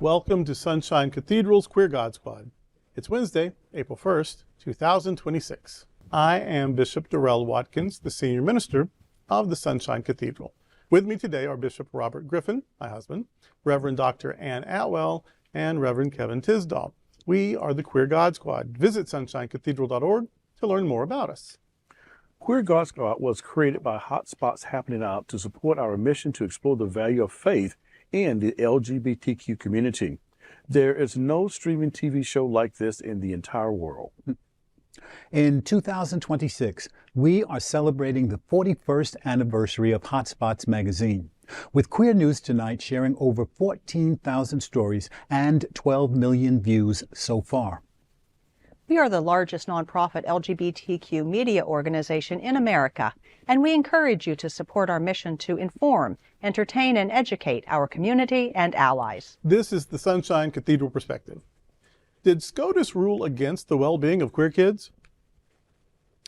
Welcome to Sunshine Cathedral's Queer God Squad. It's Wednesday, April 1st, 2026. I am Bishop Darrell Watkins, the senior minister of the Sunshine Cathedral. With me today are Bishop Robert Griffin, my husband, Reverend Dr. Ann Atwell, and Reverend Kevin Tisdall. We are the Queer God Squad. Visit sunshinecathedral.org to learn more about us. Queer God Squad was created by Hotspots Happening Out to support our mission to explore the value of faith in the LGBTQ community. There is no streaming TV show like this in the entire world. In 2026, we are celebrating the 41st anniversary of Hotspots magazine, with Queer News Tonight sharing over 14,000 stories and 12 million views so far. We are the largest nonprofit LGBTQ media organization in America, and we encourage you to support our mission to inform, entertain, and educate our community and allies. This is the Sunshine Cathedral Perspective. Did SCOTUS rule against the well-being of queer kids?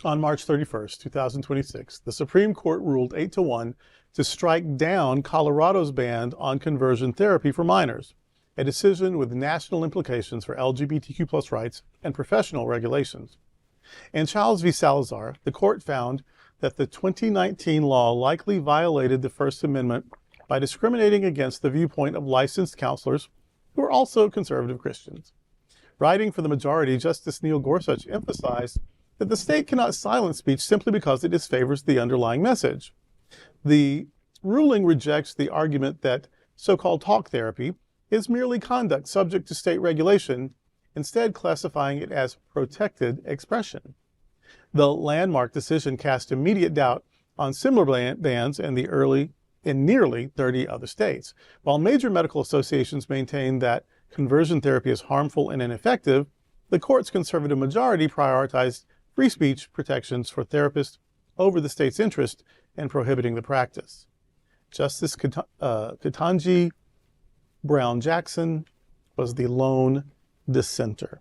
On March 31st, 2026, the Supreme Court ruled 8-1 to strike down Colorado's ban on conversion therapy for minors, a decision with national implications for LGBTQ+ rights and professional regulations. In Childs v. Salazar, the court found that the 2019 law likely violated the First Amendment by discriminating against the viewpoint of licensed counselors who are also conservative Christians. Writing for the majority, Justice Neil Gorsuch emphasized that the state cannot silence speech simply because it disfavors the underlying message. The ruling rejects the argument that so-called talk therapy is merely conduct subject to state regulation, instead classifying it as protected expression. The landmark decision cast immediate doubt on similar bans in nearly 30 other states. While major medical associations maintain that conversion therapy is harmful and ineffective, the court's conservative majority prioritized free speech protections for therapists over the state's interest in prohibiting the practice. Justice Ketanji Brown Jackson was the lone dissenter.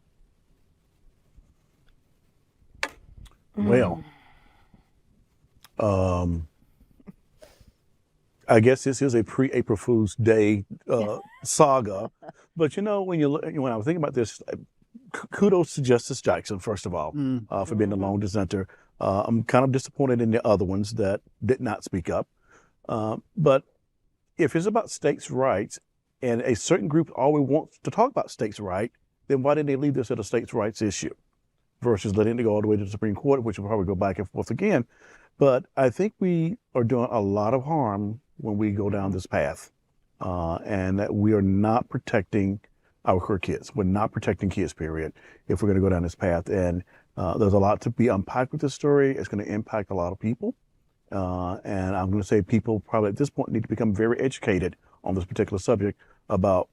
Well, I guess this is a pre-April Fool's Day saga, but you know, when I was thinking about this, kudos to Justice Jackson, first of all, for being the lone dissenter. I'm kind of disappointed in the other ones that did not speak up. But if it's about states' rights, and a certain group always wants to talk about states' rights, then why didn't they leave this at a states' rights issue versus letting it go all the way to the Supreme Court, which will probably go back and forth again. But I think we are doing a lot of harm when we go down this path, and that we are not protecting our queer kids. We're not protecting kids, period, if we're going to go down this path. And there's a lot to be unpacked with this story. It's going to impact a lot of people. And I'm going to say people probably at this point need to become very educated on this particular subject about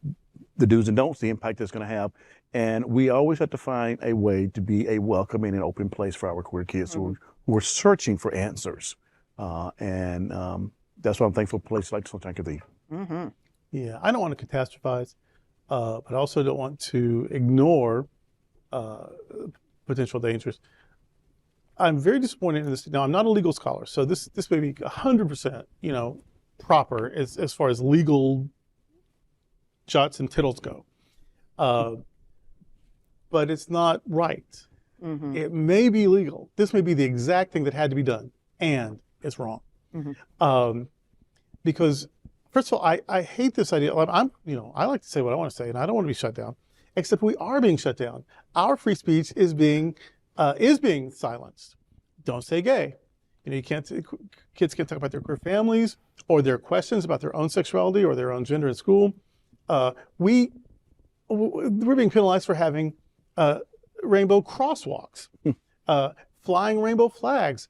the do's and don'ts, the impact it's going to have. And we always have to find a way to be a welcoming and open place for our queer kids who are searching for answers. And that's why I'm thankful for places like Sunshine Cathedral. Yeah, I don't want to catastrophize, but I also don't want to ignore potential dangers. I'm very disappointed in this. Now, I'm not a legal scholar, so this may be 100%, proper as far as legal jots and tittles go. But it's not right. It may be legal. This may be the exact thing that had to be done, and it's wrong. Because first of all, I hate this idea. I like to say what I want to say, and I don't want to be shut down. Except we are being shut down. Our free speech is being silenced. Don't say gay. Kids can't talk about their queer families or their questions about their own sexuality or their own gender in school. We're being penalized for having rainbow crosswalks, flying rainbow flags,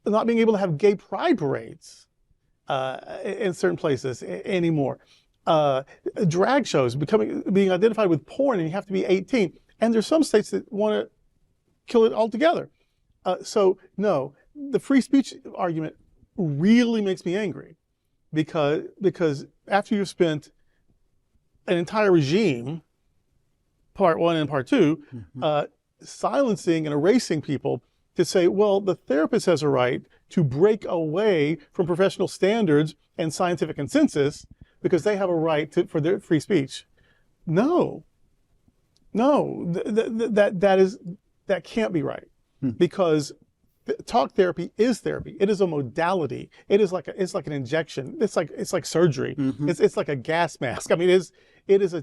not being able to have gay pride parades in certain places anymore. Drag shows being identified with porn, and you have to be 18. And there's some states that want to kill it altogether. So no, the free speech argument really makes me angry because after you've spent an entire regime, part one and part two, silencing and erasing people to say, well, the therapist has a right to break away from professional standards and scientific consensus because they have a right for their free speech. No, that can't be right, because talk therapy is therapy. It is a modality. It's like an injection. It's like surgery. It's like a gas mask. I mean, it is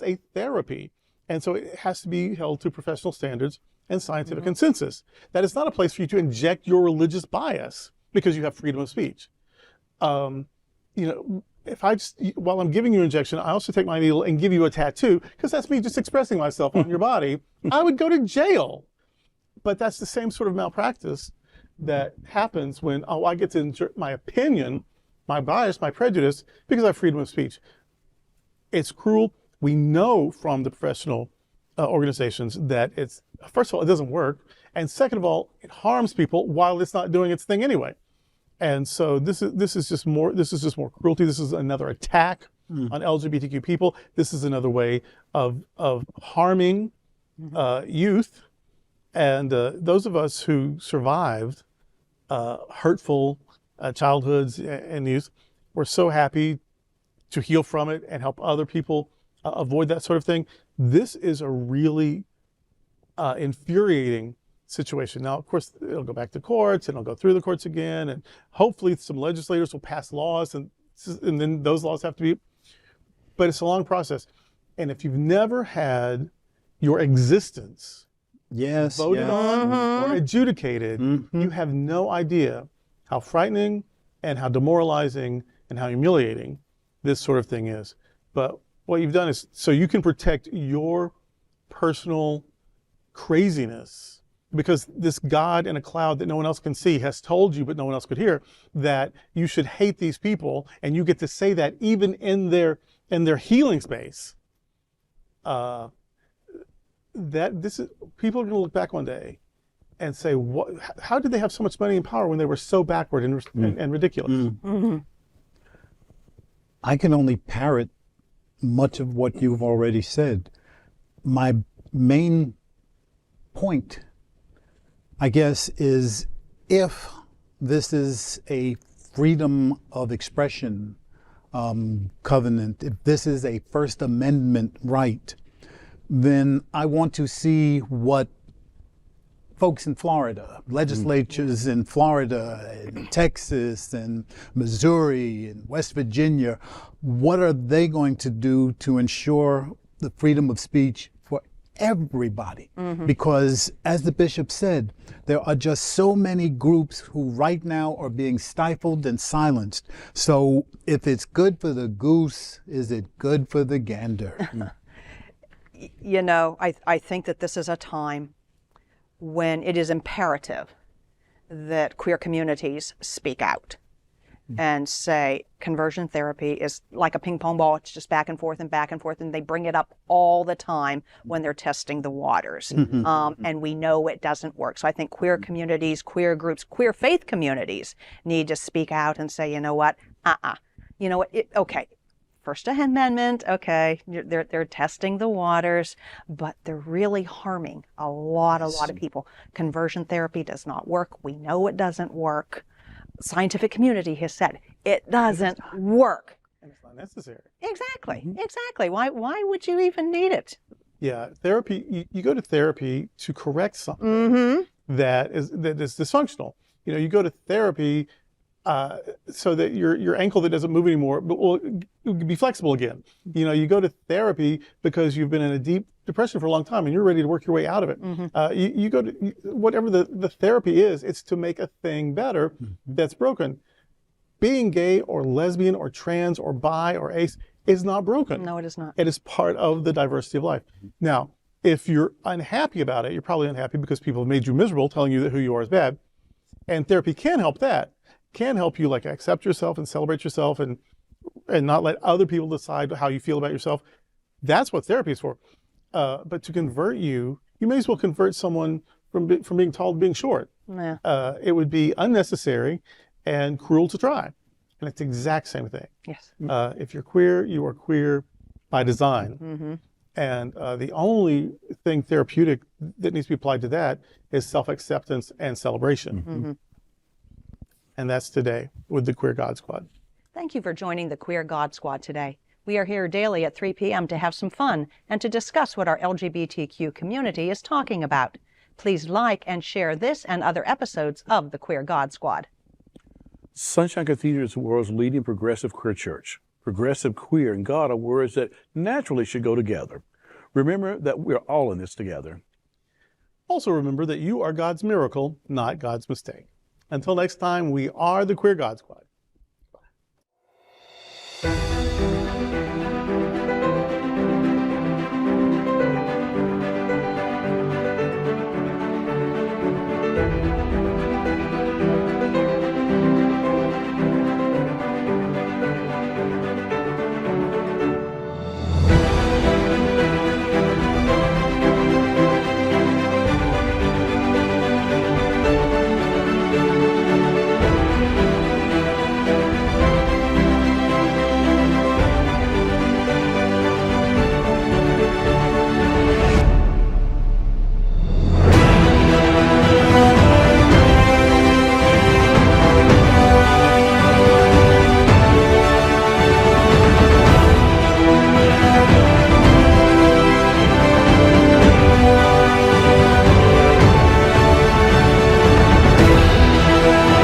a therapy, and so it has to be held to professional standards and scientific consensus. That is not a place for you to inject your religious bias because you have freedom of speech. If while I'm giving you an injection, I also take my needle and give you a tattoo, because that's me just expressing myself on your body, I would go to jail. But that's the same sort of malpractice that happens when, I get to insert my opinion, my bias, my prejudice, because I have freedom of speech. It's cruel. We know from the professional organizations that first of all, it doesn't work. And second of all, it harms people while it's not doing its thing anyway. And so this is just more cruelty. This is another attack on LGBTQ people. This is another way of harming youth. And those of us who survived hurtful childhoods and youth, we're so happy to heal from it and help other people avoid that sort of thing. This is a really infuriating situation. Now, of course, it'll go back to courts and it'll go through the courts again, and hopefully some legislators will pass laws, and then those laws have to be, but it's a long process. And if you've never had your existence voted on or adjudicated, you have no idea how frightening and how demoralizing and how humiliating this sort of thing is. But what you've done is so you can protect your personal craziness, because this God in a cloud that no one else can see has told you, but no one else could hear, that you should hate these people, and you get to say that even in their healing space. People are going to look back one day and say, how did they have so much money and power when they were so backward and ridiculous? I can only parrot much of what you've already said. My main point, I guess, is if this is a freedom of expression covenant, if this is a First Amendment right, then I want to see what folks in Florida, legislatures in Florida and Texas and Missouri and West Virginia, what are they going to do to ensure the freedom of speech for everybody? Because as the bishop said, there are just so many groups who right now are being stifled and silenced. So if it's good for the goose, is it good for the gander? You know, I think that this is a time when it is imperative that queer communities speak out and say conversion therapy is like a ping pong ball. It's just back and forth, and they bring it up all the time when they're testing the waters. And we know it doesn't work. So I think queer communities, queer groups, queer faith communities need to speak out and say, you know what, you know what, okay. First Amendment, okay, they're testing the waters, but they're really harming a lot of people. Conversion therapy does not work. We know it doesn't work. Scientific community has said it doesn't work. And it's not necessary. Exactly, exactly. Why would you even need it? Yeah, therapy, you go to therapy to correct something that is dysfunctional. You know, you go to therapy so that your ankle that doesn't move anymore will be flexible again. You know, you go to therapy because you've been in a deep depression for a long time and you're ready to work your way out of it. You go to whatever the therapy is, it's to make a thing better that's broken. Being gay or lesbian or trans or bi or ace is not broken. No, it is not. It is part of the diversity of life. Now, if you're unhappy about it, you're probably unhappy because people have made you miserable, telling you that who you are is bad. And therapy can help that. Can help you like accept yourself and celebrate yourself and not let other people decide how you feel about yourself. That's what therapy is for. But to convert you may as well convert someone from being tall to being short. Yeah. It would be unnecessary and cruel to try. And it's the exact same thing. Yes. If you're queer, you are queer by design. And the only thing therapeutic that needs to be applied to that is self-acceptance and celebration. And that's today with the Queer God Squad. Thank you for joining the Queer God Squad today. We are here daily at 3 p.m. to have some fun and to discuss what our LGBTQ community is talking about. Please like and share this and other episodes of the Queer God Squad. Sunshine Cathedral is the world's leading progressive queer church. Progressive, queer, and God are words that naturally should go together. Remember that we're all in this together. Also remember that you are God's miracle, not God's mistake. Until next time, we are the Queer God Squad.